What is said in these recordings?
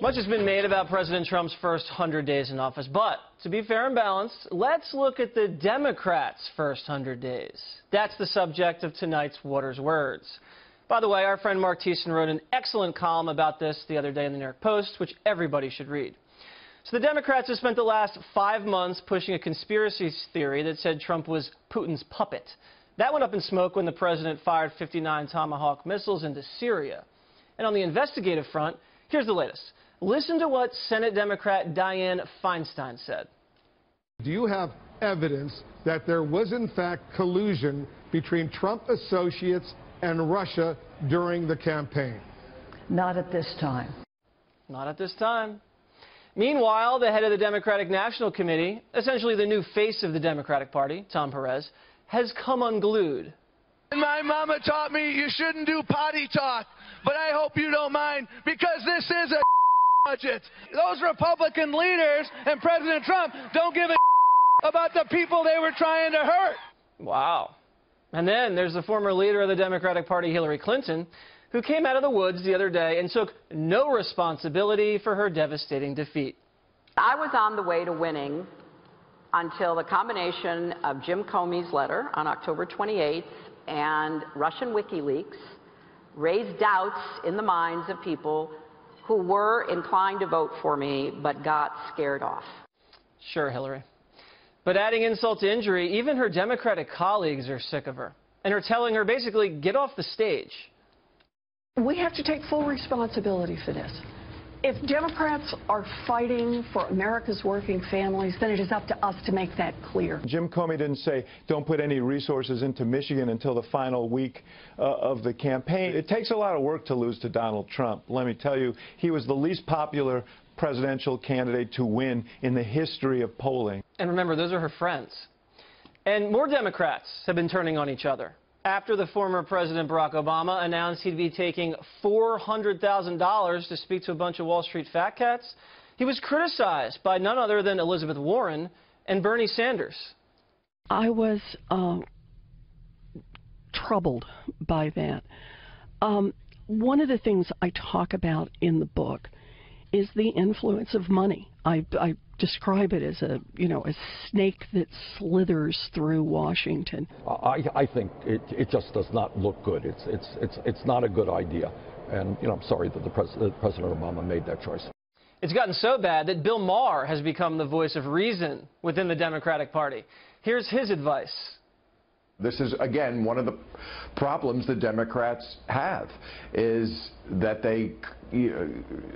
Much has been made about President Trump's first 100 days in office, but to be fair and balanced, let's look at the Democrats' first 100 days. That's the subject of tonight's Waters Words. By the way, our friend Mark Thiessen wrote an excellent column about this the other day in the New York Post, which everybody should read. So the Democrats have spent the last 5 months pushing a conspiracy theory that said Trump was Putin's puppet. That went up in smoke when the president fired 59 Tomahawk missiles into Syria. And on the investigative front, here's the latest. Listen to what Senate Democrat Dianne Feinstein said. Do you have evidence that there was, in fact, collusion between Trump associates and Russia during the campaign? Not at this time. Not at this time. Meanwhile, the head of the Democratic National Committee, essentially the new face of the Democratic Party, Tom Perez, has come unglued. My mama taught me you shouldn't do potty talk, but I hope you don't mind because this is a budget. Those Republican leaders and President Trump don't give a about the people they were trying to hurt. Wow. And then there's the former leader of the Democratic Party, Hillary Clinton, who came out of the woods the other day and took no responsibility for her devastating defeat. I was on the way to winning until the combination of Jim Comey's letter on October 28th and Russian WikiLeaks raised doubts in the minds of people who were inclined to vote for me but got scared off. Sure, Hillary. But adding insult to injury, even her Democratic colleagues are sick of her and are telling her basically, get off the stage. We have to take full responsibility for this. If Democrats are fighting for America's working families, then it is up to us to make that clear. Jim Comey didn't say don't put any resources into Michigan until the final week of the campaign. It takes a lot of work to lose to Donald Trump. Let me tell you, he was the least popular presidential candidate to win in the history of polling. And remember, those are her friends. And more Democrats have been turning on each other after the former President Barack Obama announced he'd be taking $400,000 to speak to a bunch of Wall Street fat cats. He was criticized by none other than Elizabeth Warren and Bernie Sanders. I was troubled by that. One of the things I talk about in the book is the influence of money. I describe it as a snake that slithers through Washington. I think it just does not look good. It's not a good idea, and I'm sorry that President Obama made that choice. It's gotten so bad that Bill Maher has become the voice of reason within the Democratic Party. Here's his advice. This is, again, one of the problems the Democrats have, is that they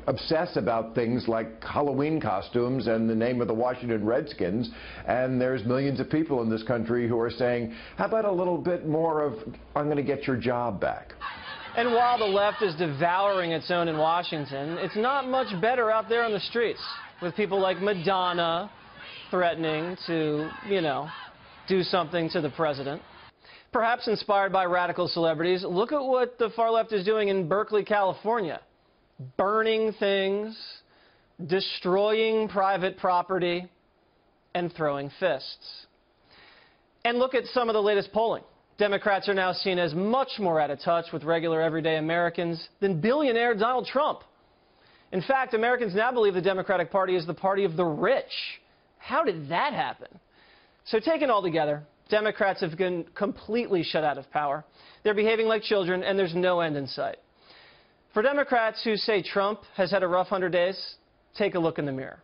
obsess about things like Halloween costumes and the name of the Washington Redskins, and there's millions of people in this country who are saying, how about a little bit more of, I'm going to get your job back. And while the left is devouring its own in Washington, it's not much better out there on the streets, with people like Madonna threatening to, do something to the president. Perhaps inspired by radical celebrities, look at what the far left is doing in Berkeley, California. Burning things, destroying private property, and throwing fists. And look at some of the latest polling. Democrats are now seen as much more out of touch with regular everyday Americans than billionaire Donald Trump. In fact, Americans now believe the Democratic Party is the party of the rich. How did that happen? So taken all together, Democrats have been completely shut out of power. They're behaving like children, and there's no end in sight. For Democrats who say Trump has had a rough 100 days, take a look in the mirror.